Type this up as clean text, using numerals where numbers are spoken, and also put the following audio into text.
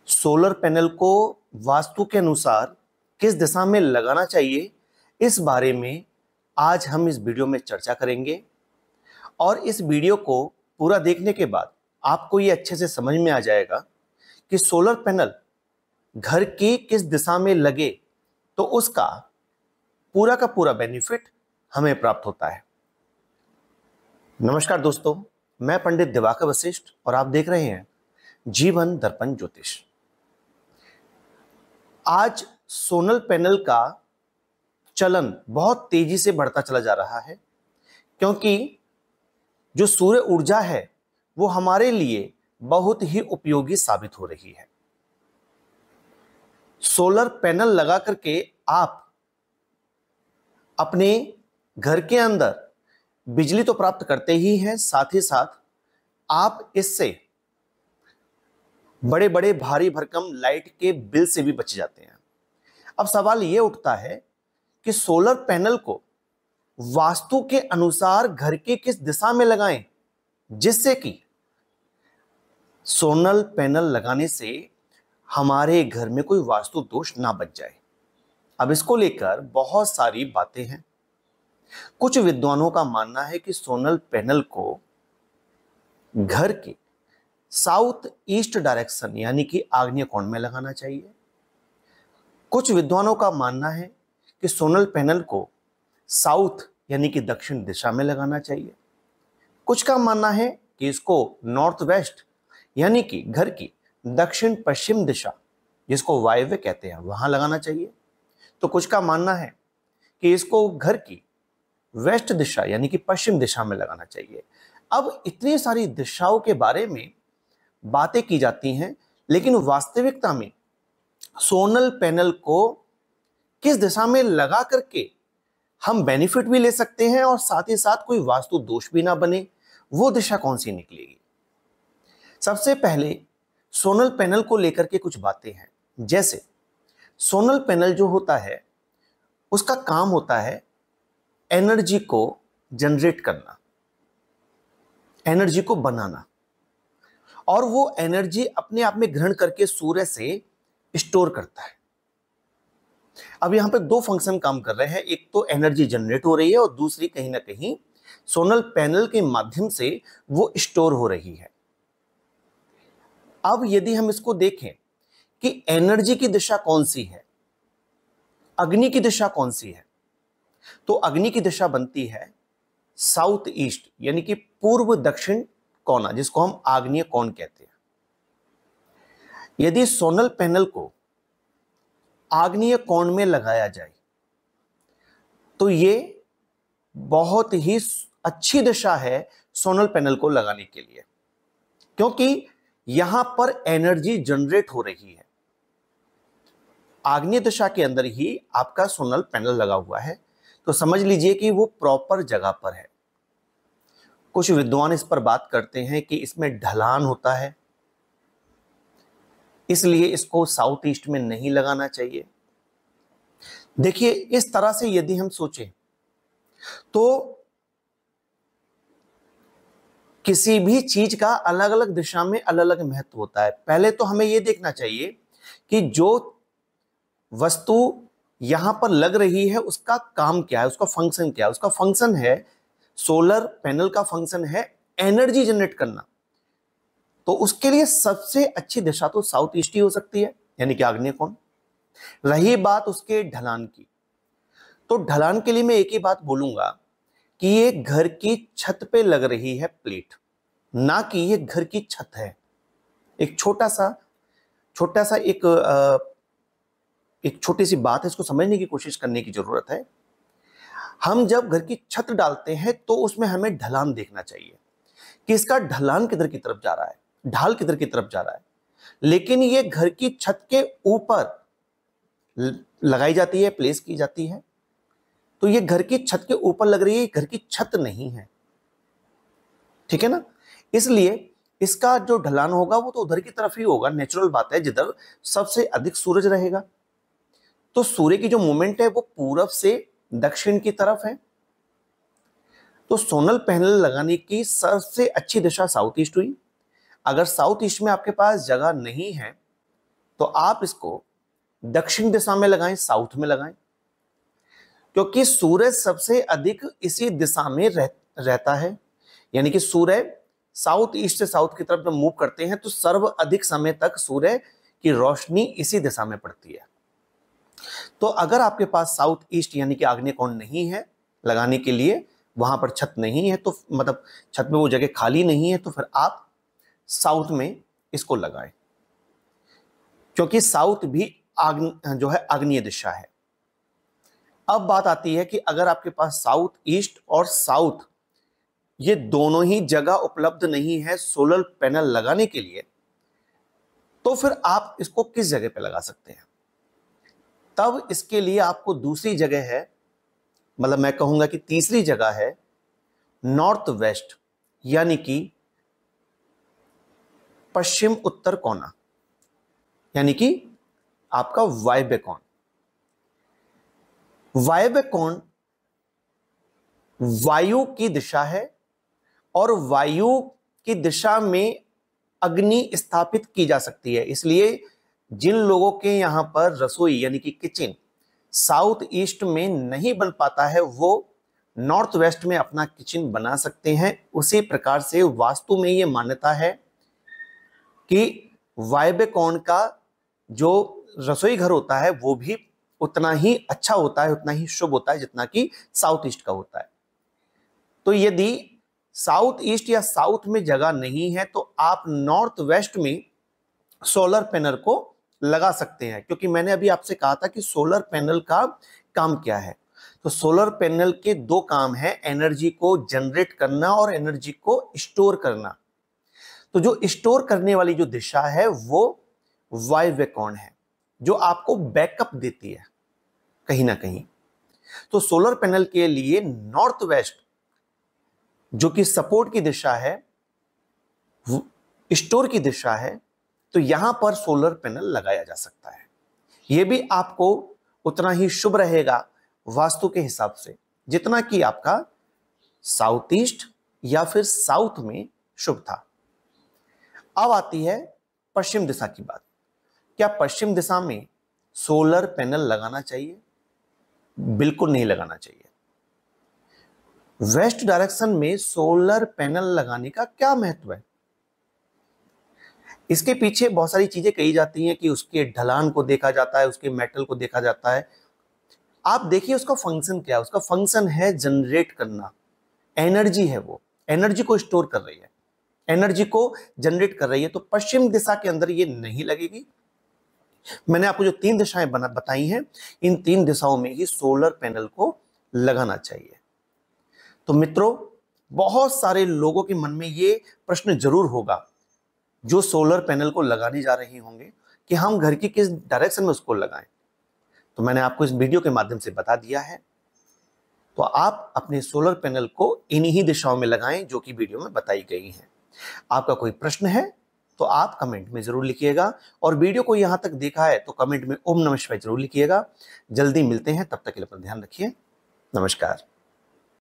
Solar panel को वास्तु के अनुसार किस दिशा में लगाना चाहिए, इस बारे में आज हम इस वीडियो में चर्चा करेंगे। और इस वीडियो को पूरा देखने के बाद आपको ये अच्छे से समझ में आ जाएगा कि सोलर पैनल घर की किस दिशा में लगे तो उसका पूरा का पूरा बेनिफिट हमें प्राप्त होता है। नमस्कार दोस्तों, मैं पंडित दिवाकर वशिष्ठ और आप देख रहे हैं जीवन दर्पण ज्योतिष। आज सोलर पैनल का चलन बहुत तेजी से बढ़ता चला जा रहा है, क्योंकि जो सूर्य ऊर्जा है वो हमारे लिए बहुत ही उपयोगी साबित हो रही है। सोलर पैनल लगा करके आप अपने घर के अंदर बिजली तो प्राप्त करते ही हैं, साथ ही साथ आप इससे बड़े बड़े भारी भरकम लाइट के बिल से भी बच जाते हैं। अब सवाल यह उठता है कि सोलर पैनल को वास्तु के अनुसार घर के किस दिशा में लगाएं, जिससे कि सोलर पैनल लगाने से हमारे घर में कोई वास्तु दोष ना बच जाए। अब इसको लेकर बहुत सारी बातें हैं। कुछ विद्वानों का मानना है कि सोलर पैनल को घर के साउथ ईस्ट डायरेक्शन यानी कि आग्नेय कोण में लगाना चाहिए। कुछ विद्वानों का मानना है कि सोलर पैनल को साउथ यानी कि दक्षिण दिशा में लगाना चाहिए। कुछ का मानना है कि इसको नॉर्थ वेस्ट यानी कि घर की दक्षिण पश्चिम दिशा, जिसको वायव्य कहते हैं, वहां लगाना चाहिए। तो कुछ का मानना है कि इसको घर की वेस्ट दिशा यानी कि पश्चिम दिशा में लगाना चाहिए। अब इतनी सारी दिशाओं के बारे में बातें की जाती हैं, लेकिन वास्तविकता में सोलर पैनल को किस दिशा में लगा करके हम बेनिफिट भी ले सकते हैं और साथ ही साथ कोई वास्तु दोष भी ना बने, वो दिशा कौन सी निकलेगी। सबसे पहले सोलर पैनल को लेकर के कुछ बातें हैं। जैसे सोलर पैनल जो होता है उसका काम होता है एनर्जी को जनरेट करना, एनर्जी को बनाना, और वो एनर्जी अपने आप में ग्रहण करके सूर्य से स्टोर करता है। अब यहां पे दो फंक्शन काम कर रहे हैं, एक तो एनर्जी जनरेट हो रही है और दूसरी कहीं ना कहीं सोलर पैनल के माध्यम से वो स्टोर हो रही है। अब यदि हम इसको देखें कि एनर्जी की दिशा कौन सी है, अग्नि की दिशा कौन सी है, तो अग्नि की दिशा बनती है साउथ ईस्ट यानी कि पूर्व दक्षिण कोना, जिसको हम आग्नेय कोण कहते हैं। यदि सोलर पैनल को आग्नेय कोण में लगाया जाए तो ये बहुत ही अच्छी दिशा है सोलर पैनल को लगाने के लिए, क्योंकि यहां पर एनर्जी जनरेट हो रही है। आग्नेय दिशा के अंदर ही आपका सोलर पैनल लगा हुआ है, तो समझ लीजिए कि वो प्रॉपर जगह पर है। कुछ विद्वान इस पर बात करते हैं कि इसमें ढलान होता है, इसलिए इसको साउथ ईस्ट में नहीं लगाना चाहिए। देखिए, इस तरह से यदि हम सोचें तो किसी भी चीज का अलग अलग दिशा में अलग अलग महत्व होता है। पहले तो हमें यह देखना चाहिए कि जो वस्तु यहां पर लग रही है उसका काम क्या है, उसका फंक्शन क्या है। उसका फंक्शन है, सोलर पैनल का फंक्शन है एनर्जी जनरेट करना। तो उसके लिए सबसे अच्छी दिशा तो साउथ ईस्ट ही हो सकती है, यानी कि आग्नेय कोण। रही बात उसके ढलान की, तो ढलान के लिए मैं एक ही बात बोलूंगा कि ये घर की छत पे लग रही है प्लेट, ना कि ये घर की छत है। एक छोटा सा एक छोटी सी बात है, इसको समझने की कोशिश करने की जरूरत है। हम जब घर की छत डालते हैं तो उसमें हमें ढलान देखना चाहिए कि इसका ढलान किधर की तरफ जा रहा है, ढाल किधर की तरफ जा रहा है। लेकिन ये घर की छत के ऊपर लगाई जाती है, प्लेस की जाती है, तो ये घर की छत के ऊपर लग रही है, घर की छत नहीं है। ठीक है ना। इसलिए इसका जो ढलान होगा वो तो उधर की तरफ ही होगा, नेचुरल बात है, जिधर सबसे अधिक सूरज रहेगा। तो सूर्य की जो मूवमेंट है वो पूरब से दक्षिण की तरफ है। तो सोलर पैनल लगाने की सबसे अच्छी दिशा साउथ ईस्ट हुई। अगर साउथ ईस्ट में आपके पास जगह नहीं है तो आप इसको दक्षिण दिशा में लगाएं, साउथ में लगाएं, क्योंकि सूरज सबसे अधिक इसी दिशा में रहता है। यानी कि सूर्य साउथ ईस्ट से साउथ की तरफ जब मूव करते हैं तो सर्व अधिक समय तक सूर्य की रोशनी इसी दिशा में पड़ती है। तो अगर आपके पास साउथ ईस्ट यानी कि आग्नेय कोण नहीं है लगाने के लिए, वहां पर छत नहीं है, तो मतलब छत में वो जगह खाली नहीं है, तो फिर आप साउथ में इसको लगाएं, क्योंकि साउथ भी जो है आग्नेय दिशा है। अब बात आती है कि अगर आपके पास साउथ ईस्ट और साउथ ये दोनों ही जगह उपलब्ध नहीं है सोलर पैनल लगाने के लिए, तो फिर आप इसको किस जगह पे लगा सकते हैं? तब इसके लिए आपको दूसरी जगह है, मतलब मैं कहूंगा कि तीसरी जगह है नॉर्थ वेस्ट, यानी कि पश्चिम उत्तर कोना, यानी कि आपका वायव्य कोण। वायव्य कोण वायु की दिशा है और वायु की दिशा में अग्नि स्थापित की जा सकती है। इसलिए जिन लोगों के यहां पर रसोई यानी कि किचन साउथ ईस्ट में नहीं बन पाता है, वो नॉर्थ वेस्ट में अपना किचन बना सकते हैं। उसी प्रकार से वास्तु में यह मान्यता है कि वायव्य कोण का जो रसोई घर होता है वो भी उतना ही अच्छा होता है, उतना ही शुभ होता है जितना कि साउथ ईस्ट का होता है। तो यदि साउथ ईस्ट या साउथ में जगह नहीं है तो आप नॉर्थ वेस्ट में सोलर पैनल को लगा सकते हैं, क्योंकि मैंने अभी आपसे कहा था कि सोलर पैनल का काम क्या है। तो सोलर पैनल के दो काम है, एनर्जी को जनरेट करना और एनर्जी को स्टोर करना। तो जो स्टोर करने वाली जो दिशा है वो वायव्य कोण है, जो आपको बैकअप देती है कहीं ना कहीं। तो सोलर पैनल के लिए नॉर्थ वेस्ट जो कि सपोर्ट की दिशा है, स्टोर की दिशा है, तो यहां पर सोलर पैनल लगाया जा सकता है। यह भी आपको उतना ही शुभ रहेगा वास्तु के हिसाब से जितना कि आपका साउथ ईस्ट या फिर साउथ में शुभ था। अब आती है पश्चिम दिशा की बात। क्या पश्चिम दिशा में सोलर पैनल लगाना चाहिए? बिल्कुल नहीं लगाना चाहिए। वेस्ट डायरेक्शन में सोलर पैनल लगाने का क्या महत्व है? इसके पीछे बहुत सारी चीजें कही जाती हैं कि उसके ढलान को देखा जाता है, उसके मेटल को देखा जाता है। आप देखिए उसका फंक्शन क्या है। उसका फंक्शन है जनरेट करना, एनर्जी है, वो एनर्जी को स्टोर कर रही है, एनर्जी को जनरेट कर रही है। तो पश्चिम दिशा के अंदर ये नहीं लगेगी। मैंने आपको जो 3 दिशाएं बताई हैं, इन 3 दिशाओं में ही सोलर पैनल को लगाना चाहिए। तो मित्रों, बहुत सारे लोगों के मन में ये प्रश्न जरूर होगा जो सोलर पैनल को लगाने जा रहे होंगे कि हम घर की किस डायरेक्शन में उसको लगाएं। तो मैंने आपको इस वीडियो के माध्यम से बता दिया है। तो आप अपने सोलर पैनल को इन्हीं ही दिशाओं में लगाएं जो कि वीडियो में बताई गई हैं। आपका कोई प्रश्न है तो आप कमेंट में जरूर लिखिएगा, और वीडियो को यहां तक देखा है तो कमेंट में ओम नमः शिवाय जरूर लिखिएगा। जल्दी मिलते हैं, तब तक के लिए अपना ध्यान रखिए। नमस्कार।